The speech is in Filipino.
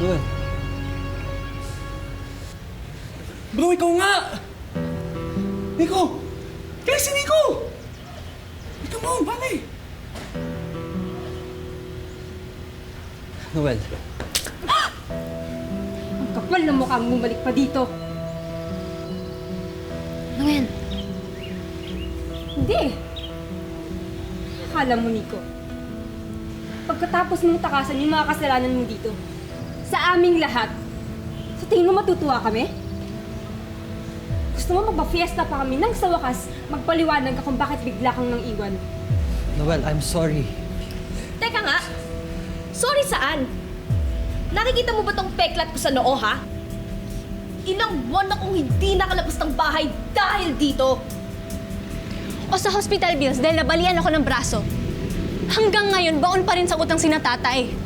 Noel. Bro, ikaw nga! Nico! Kaya si Nico! Ikaw mo, balay! Noel. Ang kapal na mukhang bumalik pa dito. Noel, Hindi. Akala mo, Nico. Pagkatapos mong takasan yung mga kasalanan mo dito, sa aming lahat, sa tingin mo matutuwa kami? Gusto mo magpa-fiesta pa kami nang sa wakas, magpaliwanag ka kung bakit bigla kang nang iwan. Noel, I'm sorry. teka nga. Sorry saan? Nakikita mo ba tong peklat ko sa noo, ha? Ilang buwan akong hindi nakalabas ng bahay dahil dito. O sa hospital bills dahil nabalian ako ng braso. Hanggang ngayon, baon pa rin sa utang sina tatay.